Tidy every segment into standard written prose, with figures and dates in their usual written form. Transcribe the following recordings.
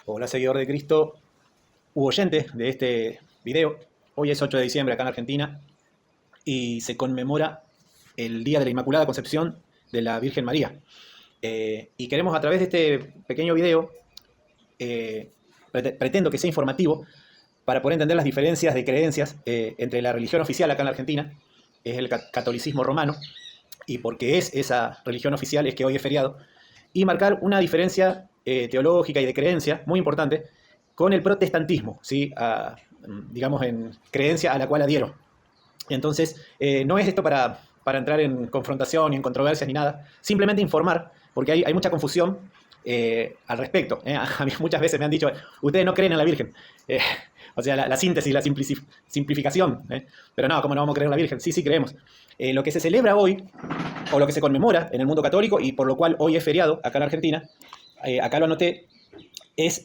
Hola, seguidor de Cristo u oyente de este video. Hoy es 8 de diciembre acá en Argentina y se conmemora el Día de la Inmaculada Concepción de la Virgen María. Y queremos a través de este pequeño video, pretendo que sea informativo para poder entender las diferencias de creencias entre la religión oficial acá en la Argentina, es el catolicismo romano, y porque es esa religión oficial es que hoy es feriado, y marcar una diferencia teológica y de creencia muy importante con el protestantismo, ¿sí? Digamos, en creencia a la cual adhiero. Entonces, no es esto para entrar en confrontación ni en controversias ni nada, simplemente informar, porque hay mucha confusión al respecto. A mí muchas veces me han dicho, ustedes no creen en la Virgen. O sea, la síntesis, la simplificación. Pero no, ¿cómo no vamos a creer en la Virgen? Sí, sí creemos. Lo que se celebra hoy, o lo que se conmemora en el mundo católico, y por lo cual hoy es feriado acá en Argentina, acá lo anoté, es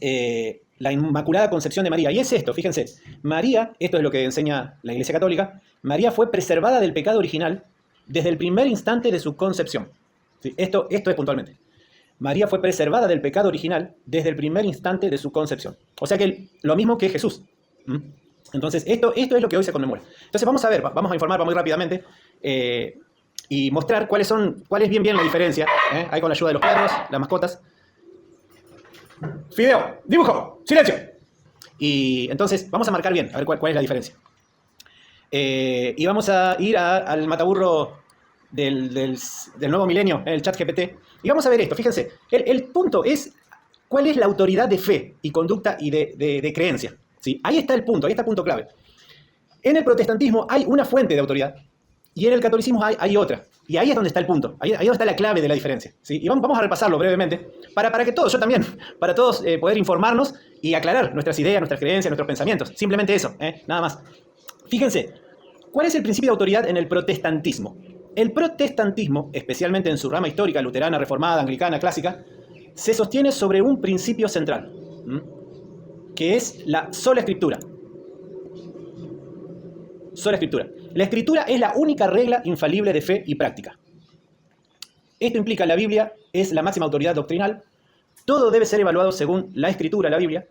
la Inmaculada Concepción de María. Y es esto, fíjense, María, esto es lo que enseña la Iglesia Católica, María fue preservada del pecado original desde el primer instante de su concepción. ¿Sí? Esto es puntualmente. María fue preservada del pecado original desde el primer instante de su concepción. O sea que lo mismo que Jesús. Entonces, esto es lo que hoy se conmemora. Entonces, vamos a ver, vamos a informar muy rápidamente y mostrar cuál es bien la diferencia, ahí con la ayuda de los perros, las mascotas. Fideo, dibujo, silencio. Y entonces, vamos a marcar bien, a ver cuál es la diferencia. Y vamos a ir al mataburro del nuevo milenio, el ChatGPT, y vamos a ver esto. Fíjense, el punto es cuál es la autoridad de fe y conducta y de creencia. ¿Sí? Ahí está el punto clave. En el protestantismo hay una fuente de autoridad y en el catolicismo hay otra. Y ahí es donde está el punto, ahí es donde está la clave de la diferencia. ¿Sí? Y vamos a repasarlo brevemente para que todos, yo también, para todos poder informarnos y aclarar nuestras ideas, nuestras creencias, nuestros pensamientos. Simplemente eso, nada más. Fíjense, ¿cuál es el principio de autoridad en el protestantismo? El protestantismo, especialmente en su rama histórica, luterana, reformada, anglicana, clásica, se sostiene sobre un principio central, que es la sola escritura. Sola escritura. La escritura es la única regla infalible de fe y práctica. Esto implica que la Biblia es la máxima autoridad doctrinal. Todo debe ser evaluado según la escritura, la Biblia.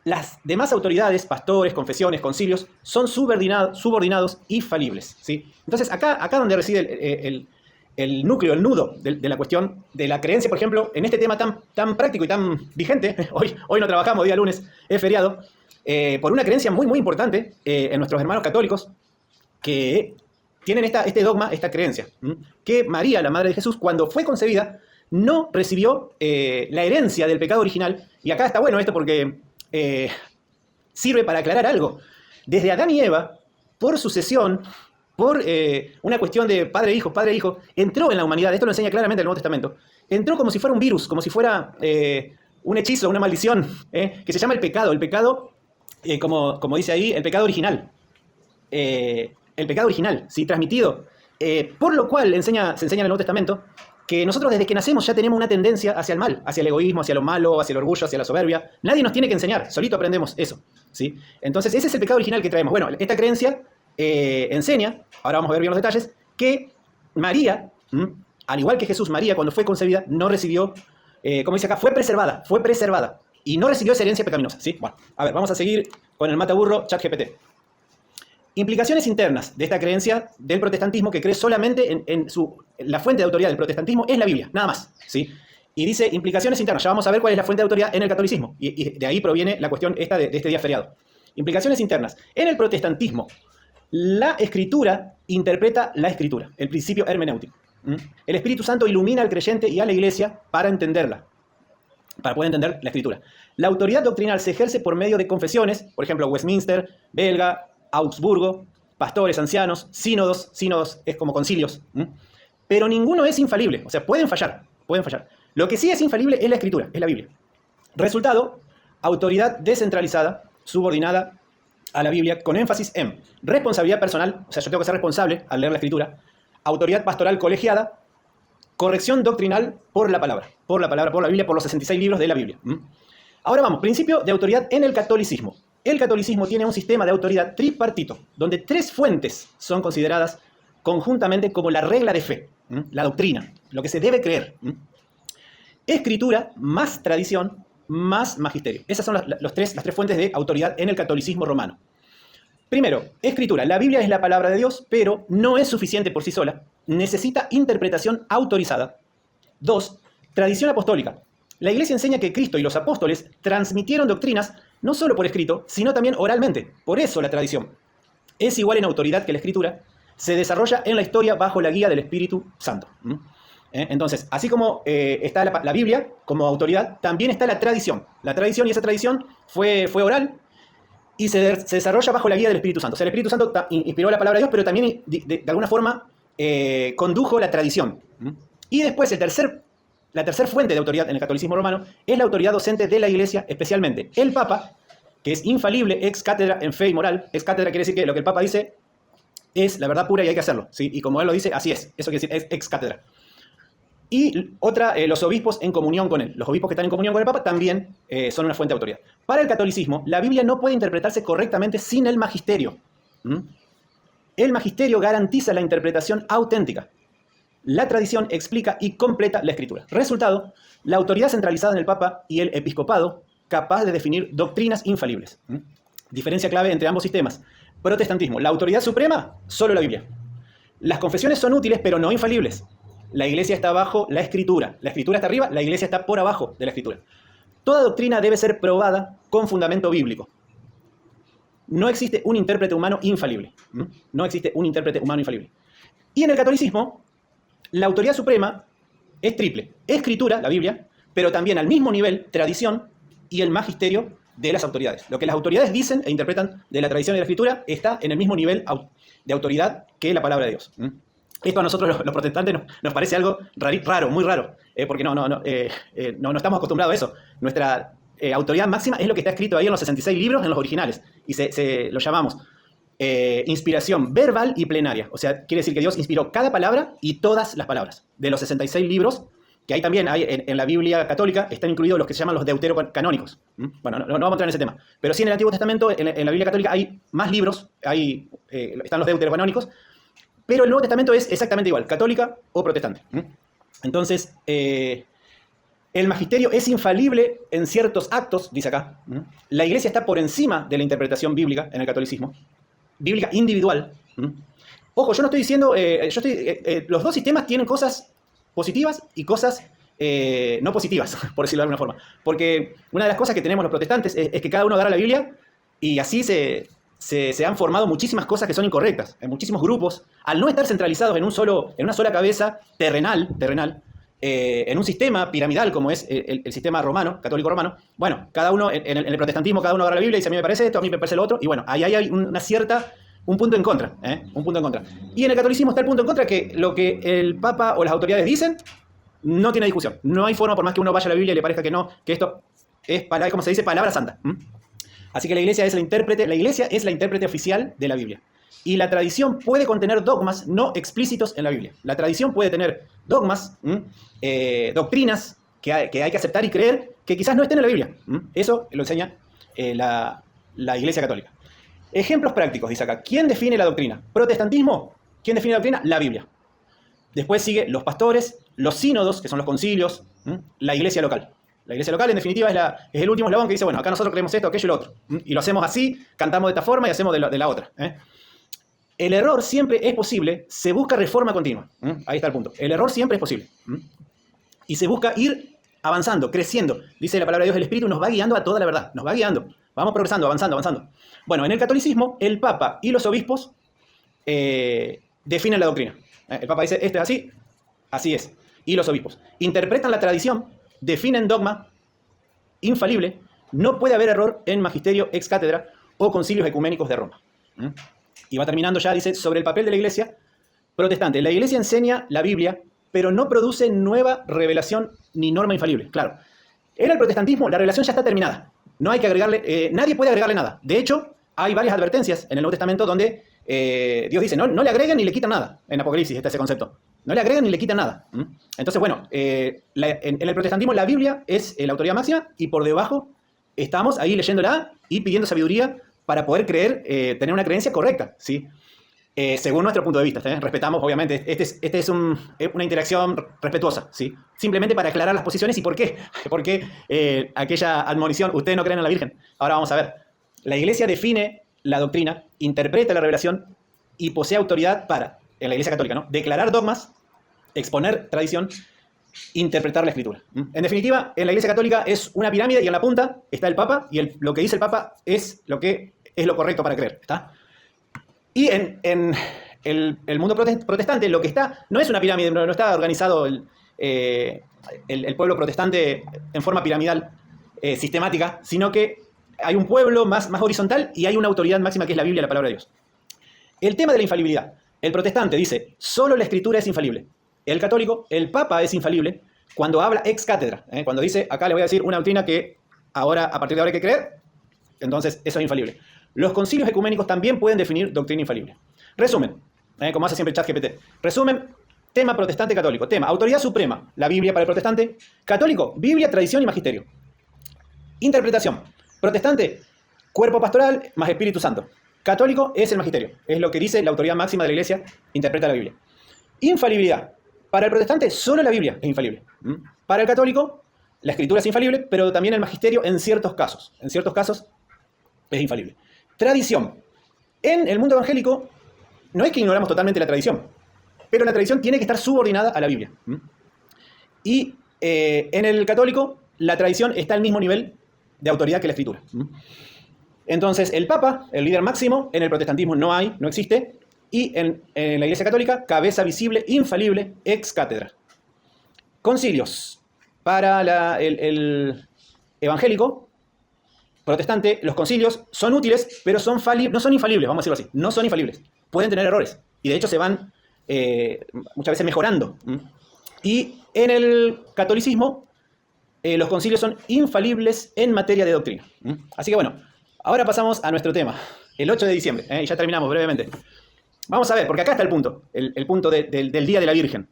Las demás autoridades, pastores, confesiones, concilios, son subordinados y falibles. ¿Sí? Entonces, acá donde reside el núcleo, el nudo de la cuestión de la creencia, por ejemplo, en este tema tan práctico y tan vigente, hoy no trabajamos, día lunes, es feriado, por una creencia muy importante en nuestros hermanos católicos que tienen este dogma, esta creencia, que María, la Madre de Jesús, cuando fue concebida, no recibió la herencia del pecado original. Y acá está bueno esto porque sirve para aclarar algo. Desde Adán y Eva, por sucesión, por una cuestión de padre-hijo, entró en la humanidad, esto lo enseña claramente el Nuevo Testamento, entró como si fuera un virus, como si fuera un hechizo, una maldición, que se llama el pecado. El pecado, como dice ahí, el pecado original. El pecado original, ¿sí? Transmitido. Por lo cual se enseña en el Nuevo Testamento que nosotros desde que nacemos ya tenemos una tendencia hacia el mal, hacia el egoísmo, hacia lo malo, hacia el orgullo, hacia la soberbia. Nadie nos tiene que enseñar, solito aprendemos eso, ¿sí? Entonces ese es el pecado original que traemos. Bueno, esta creencia enseña, ahora vamos a ver bien los detalles, que María, al igual que Jesús, María cuando fue concebida no recibió, como dice acá, fue preservada y no recibió esa herencia pecaminosa, ¿sí? Bueno, a ver, vamos a seguir con el mataburro ChatGPT. Implicaciones internas de esta creencia del protestantismo que cree solamente la fuente de autoridad del protestantismo es la Biblia, nada más, ¿sí? Y dice implicaciones internas, ya vamos a ver cuál es la fuente de autoridad en el catolicismo, y de ahí proviene la cuestión esta de este día feriado. Implicaciones internas. En el protestantismo, la escritura interpreta la escritura, el principio hermenéutico. El Espíritu Santo ilumina al creyente y a la iglesia para entenderla, para poder entender la escritura. La autoridad doctrinal se ejerce por medio de confesiones, por ejemplo, Westminster, Belga, Augsburgo, pastores, ancianos, sínodos es como concilios, pero ninguno es infalible, o sea, pueden fallar. Lo que sí es infalible es la escritura, es la Biblia. Resultado, autoridad descentralizada, subordinada a la Biblia, con énfasis en responsabilidad personal, o sea, yo tengo que ser responsable al leer la escritura, autoridad pastoral colegiada, corrección doctrinal por la palabra, por la Biblia, por los 66 libros de la Biblia. Ahora vamos, principio de autoridad en el catolicismo. El catolicismo tiene un sistema de autoridad tripartito, donde 3 fuentes son consideradas conjuntamente como la regla de fe, la doctrina, lo que se debe creer. Escritura más tradición más magisterio. Esas son las tres fuentes de autoridad en el catolicismo romano. Primero, escritura. La Biblia es la palabra de Dios, pero no es suficiente por sí sola. Necesita interpretación autorizada. 2, tradición apostólica. La Iglesia enseña que Cristo y los apóstoles transmitieron doctrinas no solo por escrito, sino también oralmente. Por eso la tradición es igual en autoridad que la escritura. Se desarrolla en la historia bajo la guía del Espíritu Santo. Entonces, así como está la Biblia como autoridad, también está la tradición. La tradición, y esa tradición fue oral y se desarrolla bajo la guía del Espíritu Santo. O sea, el Espíritu Santo inspiró la palabra de Dios, pero también de alguna forma condujo la tradición. Y después la tercera fuente de autoridad en el catolicismo romano es la autoridad docente de la Iglesia, especialmente el Papa, que es infalible, ex cátedra en fe y moral. Ex cátedra quiere decir que lo que el Papa dice es la verdad pura y hay que hacerlo, ¿sí? Y como él lo dice, así es. Eso quiere decir es ex cátedra. Y otra, los obispos en comunión con él. Los obispos que están en comunión con el Papa también son una fuente de autoridad. Para el catolicismo, la Biblia no puede interpretarse correctamente sin el magisterio. El magisterio garantiza la interpretación auténtica. La tradición explica y completa la escritura. Resultado, la autoridad centralizada en el Papa y el episcopado capaz de definir doctrinas infalibles. Diferencia clave entre ambos sistemas. Protestantismo, la autoridad suprema, solo la Biblia. Las confesiones son útiles, pero no infalibles. La Iglesia está bajo la Escritura. La Escritura está arriba, la Iglesia está por abajo de la Escritura. Toda doctrina debe ser probada con fundamento bíblico. No existe un intérprete humano infalible. No existe un intérprete humano infalible. Y en el catolicismo, la autoridad suprema es triple. Escritura, la Biblia, pero también al mismo nivel, tradición y el magisterio de las autoridades. Lo que las autoridades dicen e interpretan de la tradición y de la Escritura está en el mismo nivel de autoridad que la palabra de Dios. Esto a nosotros los protestantes nos parece algo raro, muy raro, porque no estamos acostumbrados a eso. Nuestra autoridad máxima es lo que está escrito ahí en los 66 libros, en los originales, y lo llamamos inspiración verbal y plenaria. O sea, quiere decir que Dios inspiró cada palabra y todas las palabras. De los 66 libros, que hay también en la Biblia católica, están incluidos los que se llaman los deuterocanónicos. Bueno, no vamos a entrar en ese tema. Pero sí en el Antiguo Testamento, en la Biblia católica, hay más libros, están los deuterocanónicos, pero el Nuevo Testamento es exactamente igual, católica o protestante. Entonces, el magisterio es infalible en ciertos actos, dice acá. La Iglesia está por encima de la interpretación bíblica en el catolicismo, bíblica individual. Ojo, yo no estoy diciendo, los dos sistemas tienen cosas positivas y cosas no positivas, por decirlo de alguna forma. Porque una de las cosas que tenemos los protestantes es que cada uno agarra la Biblia y así se han formado muchísimas cosas que son incorrectas, en muchísimos grupos, al no estar centralizados en una sola cabeza terrenal, en un sistema piramidal como es el sistema romano, católico romano. Bueno, cada uno, en el protestantismo, cada uno agarra la Biblia y dice, a mí me parece esto, a mí me parece lo otro, y bueno, ahí hay un punto en contra, un punto en contra. Y en el catolicismo está el punto en contra, que lo que el Papa o las autoridades dicen no tiene discusión. No hay forma, por más que uno vaya a la Biblia y le parezca que no, que esto es, como se dice, palabra santa. Así que la Iglesia es la intérprete oficial de la Biblia. Y la tradición puede contener dogmas no explícitos en la Biblia. La tradición puede tener dogmas, doctrinas que hay que aceptar y creer que quizás no estén en la Biblia. Eso lo enseña la Iglesia Católica. Ejemplos prácticos, dice acá. ¿Quién define la doctrina? ¿Protestantismo? ¿Quién define la doctrina? La Biblia. Después sigue los pastores, los sínodos, que son los concilios, la iglesia local. La iglesia local, en definitiva, es el último eslabón que dice, bueno, acá nosotros creemos esto, aquello y lo otro. Y lo hacemos así, cantamos de esta forma y hacemos de la otra. El error siempre es posible, se busca reforma continua. Ahí está el punto. El error siempre es posible. Y se busca ir avanzando, creciendo. Dice la palabra de Dios, el Espíritu nos va guiando a toda la verdad. Nos va guiando. Vamos progresando, avanzando. Bueno, en el catolicismo, el Papa y los obispos definen la doctrina. El Papa dice, esto es así, así es. Y los obispos interpretan la tradición, definen dogma infalible, no puede haber error en magisterio ex cátedra o concilios ecuménicos de Roma. Y va terminando ya, dice, sobre el papel de la iglesia protestante. La iglesia enseña la Biblia, pero no produce nueva revelación ni norma infalible. Claro, en el protestantismo la revelación ya está terminada. No hay que agregarle, nadie puede agregarle nada. De hecho, hay varias advertencias en el Nuevo Testamento donde Dios dice, no le agreguen ni le quitan nada. En Apocalipsis está ese concepto. No le agregan ni le quitan nada. Entonces, bueno, en el protestantismo la Biblia es la autoridad máxima y por debajo estamos ahí leyéndola y pidiendo sabiduría para poder creer, tener una creencia correcta, ¿sí? Según nuestro punto de vista, respetamos, obviamente, este es una interacción respetuosa, ¿sí? Simplemente para aclarar las posiciones y por qué. Porque aquella admonición, ustedes no creen en la Virgen. Ahora vamos a ver. La Iglesia define la doctrina, interpreta la revelación y posee autoridad para, en la Iglesia Católica, ¿no?, declarar dogmas, exponer tradición, interpretar la Escritura. En definitiva, en la Iglesia Católica es una pirámide y en la punta está el Papa y lo que dice el Papa es lo correcto para creer, ¿está? Y en el mundo protestante lo que está no es una pirámide, no está organizado el pueblo protestante en forma piramidal sistemática, sino que hay un pueblo más horizontal y hay una autoridad máxima que es la Biblia, la palabra de Dios. El tema de la infalibilidad. El protestante dice, solo la Escritura es infalible. El católico, el Papa es infalible cuando habla ex cátedra. Cuando dice, acá le voy a decir una doctrina que ahora, a partir de ahora hay que creer, entonces eso es infalible. Los concilios ecuménicos también pueden definir doctrina infalible. Resumen, como hace siempre ChatGPT. Resumen, tema protestante católico. Tema, autoridad suprema, la Biblia para el protestante. Católico, Biblia, tradición y magisterio. Interpretación. Protestante, cuerpo pastoral más Espíritu Santo. Católico es el magisterio. Es lo que dice la autoridad máxima de la Iglesia, interpreta la Biblia. Infalibilidad. Para el protestante, solo la Biblia es infalible. Para el católico, la Escritura es infalible, pero también el magisterio en ciertos casos. En ciertos casos es infalible. Tradición. En el mundo evangélico, no es que ignoramos totalmente la tradición, pero la tradición tiene que estar subordinada a la Biblia. Y en el católico, la tradición está al mismo nivel de autoridad que la Escritura. Entonces, el Papa, el líder máximo, en el protestantismo no existe, y en la Iglesia Católica, cabeza visible, infalible, ex cátedra. Concilios. Para el evangélico protestante, los concilios son útiles, pero no son infalibles, vamos a decirlo así. No son infalibles. Pueden tener errores. Y de hecho se van muchas veces mejorando. Y en el catolicismo, los concilios son infalibles en materia de doctrina. Así que bueno, ahora pasamos a nuestro tema. El 8 de diciembre. Y ya terminamos brevemente. Vamos a ver, porque acá está el punto. El punto del Día de la Virgen.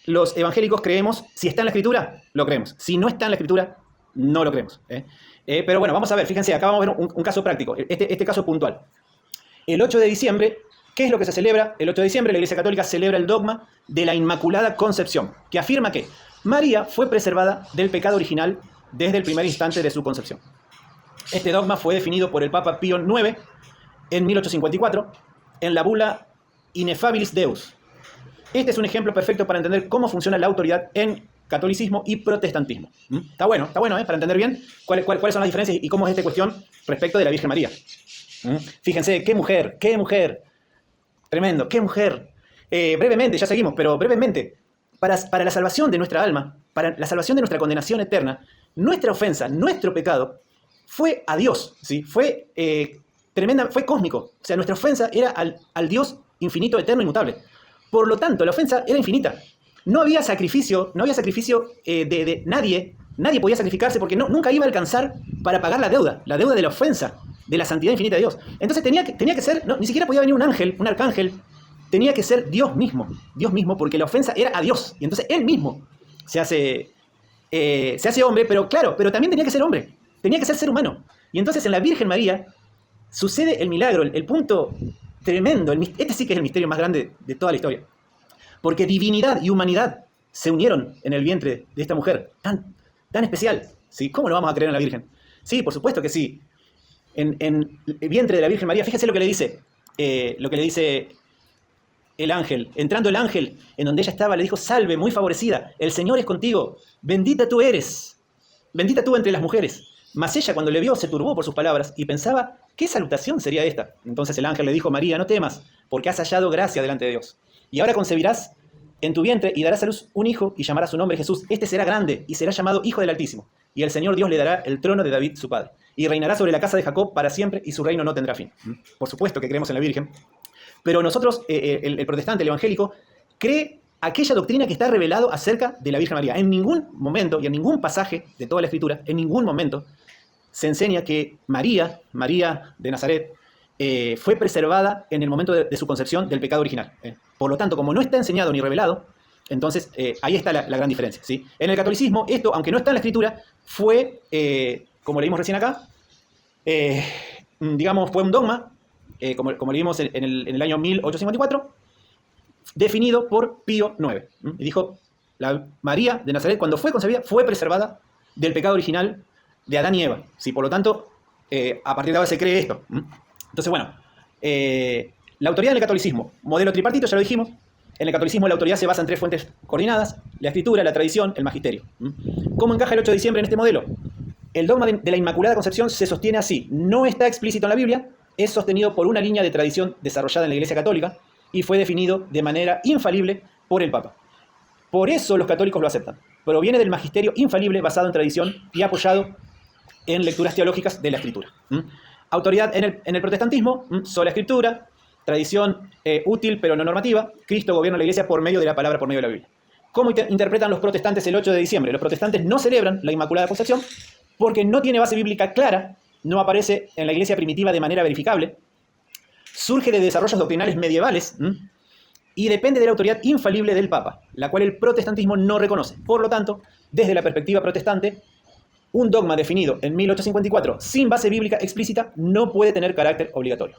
Los evangélicos creemos, si está en la Escritura, lo creemos. Si no está en la Escritura, no lo creemos. Pero bueno, vamos a ver, fíjense, acá vamos a ver un caso práctico, este caso puntual. El 8 de diciembre, ¿qué es lo que se celebra? El 8 de diciembre la Iglesia Católica celebra el dogma de la Inmaculada Concepción, que afirma que María fue preservada del pecado original desde el primer instante de su concepción. Este dogma fue definido por el Papa Pío IX en 1854 en la bula Ineffabilis Deus. Este es un ejemplo perfecto para entender cómo funciona la autoridad en catolicismo y protestantismo. Está bueno, para entender bien cuáles son las diferencias y cómo es esta cuestión respecto de la Virgen María. Fíjense, qué mujer, tremendo, qué mujer. Brevemente, ya seguimos, pero brevemente, para la salvación de nuestra alma, para la salvación de nuestra condenación eterna, nuestra ofensa, nuestro pecado, fue a Dios, ¿sí? Fue tremenda, fue cósmico. O sea, nuestra ofensa era al Dios infinito, eterno, inmutable. Por lo tanto, la ofensa era infinita. No había sacrificio de nadie podía sacrificarse porque nunca iba a alcanzar para pagar la deuda de la ofensa, de la santidad infinita de Dios. Entonces tenía que ser, ni siquiera podía venir un ángel, un arcángel, tenía que ser Dios mismo, porque la ofensa era a Dios. Y entonces Él mismo se hace hombre, pero claro, pero también tenía que ser hombre, tenía que ser humano. Y entonces en la Virgen María sucede el milagro, el punto tremendo, este sí que es el misterio más grande de toda la historia. Porque divinidad y humanidad se unieron en el vientre de esta mujer tan especial. ¿Sí? ¿Cómo no vamos a creer en la Virgen? Sí, por supuesto que sí. En el vientre de la Virgen María, fíjense lo que le dice el ángel. Entrando el ángel en donde ella estaba, le dijo: salve, muy favorecida, el Señor es contigo, bendita tú eres, bendita tú entre las mujeres. Mas ella, cuando le vio, se turbó por sus palabras y pensaba, ¿qué salutación sería esta? Entonces el ángel le dijo: María, no temas, porque has hallado gracia delante de Dios. Y ahora concebirás en tu vientre y darás a luz un hijo y llamarás su nombre Jesús. Este será grande y será llamado Hijo del Altísimo. Y el Señor Dios le dará el trono de David, su padre. Y reinará sobre la casa de Jacob para siempre y su reino no tendrá fin. Por supuesto que creemos en la Virgen. Pero nosotros, el protestante, el evangélico, cree aquella doctrina que está revelado acerca de la Virgen María. En ningún momento y en ningún pasaje de toda la Escritura, en ningún momento se enseña que María de Nazaret, fue preservada en el momento de su concepción del pecado original. Por lo tanto, como no está enseñado ni revelado, entonces ahí está la gran diferencia, ¿sí? En el catolicismo, esto, aunque no está en la Escritura, fue, como leímos recién acá, digamos, fue un dogma como leímos en el año 1854, definido por Pío IX. Y dijo, la María de Nazaret, cuando fue concebida, fue preservada del pecado original de Adán y Eva. ¿Sí? Por lo tanto, a partir de ahora se cree esto. Entonces, bueno, la autoridad en el catolicismo, modelo tripartito, ya lo dijimos. En el catolicismo la autoridad se basa en 3 fuentes coordinadas: la escritura, la tradición, el magisterio. ¿Cómo encaja el 8 de diciembre en este modelo? El dogma de la Inmaculada Concepción se sostiene así. No está explícito en la Biblia, es sostenido por una línea de tradición desarrollada en la Iglesia Católica y fue definido de manera infalible por el Papa. Por eso los católicos lo aceptan. Proviene del magisterio infalible basado en tradición y apoyado en lecturas teológicas de la Escritura. Autoridad en el protestantismo, sola Escritura, tradición útil pero no normativa. Cristo gobierna la Iglesia por medio de la palabra, por medio de la Biblia. ¿Cómo interpretan los protestantes el 8 de diciembre? Los protestantes no celebran la Inmaculada Concepción porque no tiene base bíblica clara, no aparece en la Iglesia primitiva de manera verificable, surge de desarrollos doctrinales medievales y depende de la autoridad infalible del Papa, la cual el protestantismo no reconoce. Por lo tanto, desde la perspectiva protestante, un dogma definido en 1854 sin base bíblica explícita no puede tener carácter obligatorio.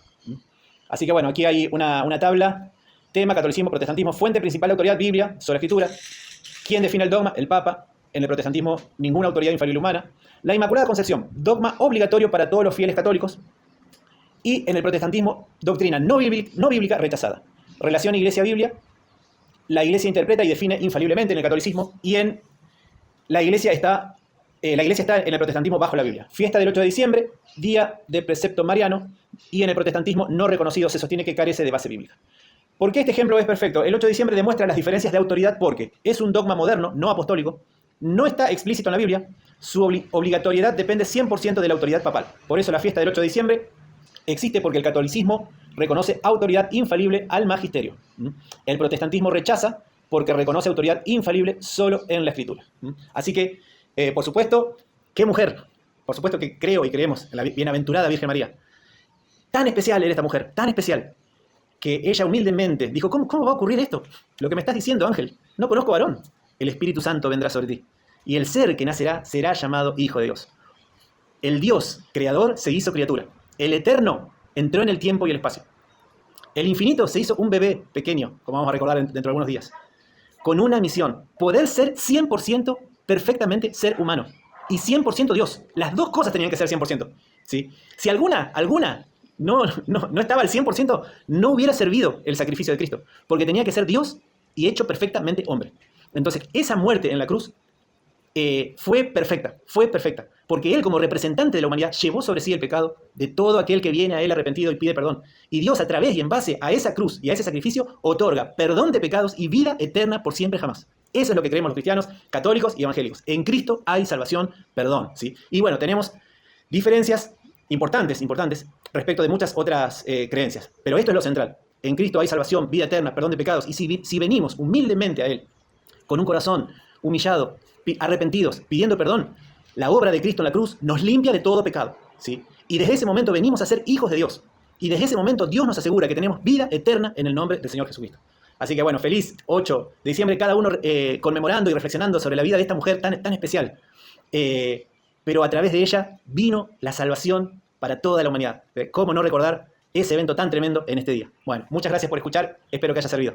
Así que bueno, aquí hay una tabla: tema, catolicismo, protestantismo, fuente principal de autoridad, Biblia, sola Escritura. ¿Quién define el dogma? El Papa. En el protestantismo, ninguna autoridad infalible humana. La Inmaculada Concepción, dogma obligatorio para todos los fieles católicos. Y en el protestantismo, doctrina no bíblica rechazada. Relación Iglesia-Biblia, la Iglesia interpreta y define infaliblemente en el catolicismo, y en la Iglesia está en el protestantismo bajo la Biblia. Fiesta del 8 de diciembre, día de precepto mariano, y en el protestantismo no reconocido se sostiene que carece de base bíblica. ¿Por qué este ejemplo es perfecto? El 8 de diciembre demuestra las diferencias de autoridad porque es un dogma moderno, no apostólico, no está explícito en la Biblia, su obligatoriedad depende 100% de la autoridad papal. Por eso la fiesta del 8 de diciembre existe porque el catolicismo reconoce autoridad infalible al magisterio. El protestantismo rechaza porque reconoce autoridad infalible solo en la Escritura. Así que, por supuesto, ¿qué mujer? Por supuesto que creo y creemos en la bienaventurada Virgen María. Tan especial era esta mujer, tan especial, que ella humildemente dijo, ¿cómo va a ocurrir esto? Lo que me estás diciendo, ángel, no conozco varón. El Espíritu Santo vendrá sobre ti, y el ser que nacerá será llamado Hijo de Dios. El Dios, creador, se hizo criatura. El Eterno entró en el tiempo y el espacio. El Infinito se hizo un bebé pequeño, como vamos a recordar dentro de algunos días, con una misión: poder ser 100% perfectamente ser humano y 100% Dios. Las dos cosas tenían que ser 100%. ¿Sí? Si alguna no estaba al 100%, no hubiera servido el sacrificio de Cristo, porque tenía que ser Dios y hecho perfectamente hombre. Entonces, esa muerte en la cruz fue perfecta, porque Él, como representante de la humanidad, llevó sobre sí el pecado de todo aquel que viene a Él arrepentido y pide perdón. Y Dios, a través y en base a esa cruz y a ese sacrificio, otorga perdón de pecados y vida eterna por siempre jamás. Eso es lo que creemos los cristianos, católicos y evangélicos. En Cristo hay salvación, perdón. ¿Sí? Y bueno, tenemos diferencias importantes respecto de muchas otras creencias. Pero esto es lo central. En Cristo hay salvación, vida eterna, perdón de pecados. Y si venimos humildemente a Él, con un corazón humillado, arrepentidos, pidiendo perdón, la obra de Cristo en la cruz nos limpia de todo pecado, ¿sí? Y desde ese momento venimos a ser hijos de Dios. Y desde ese momento Dios nos asegura que tenemos vida eterna en el nombre del Señor Jesucristo. Así que bueno, feliz 8 de diciembre, cada uno conmemorando y reflexionando sobre la vida de esta mujer tan especial. Pero a través de ella vino la salvación para toda la humanidad. ¿Cómo no recordar ese evento tan tremendo en este día? Bueno, muchas gracias por escuchar, espero que haya servido.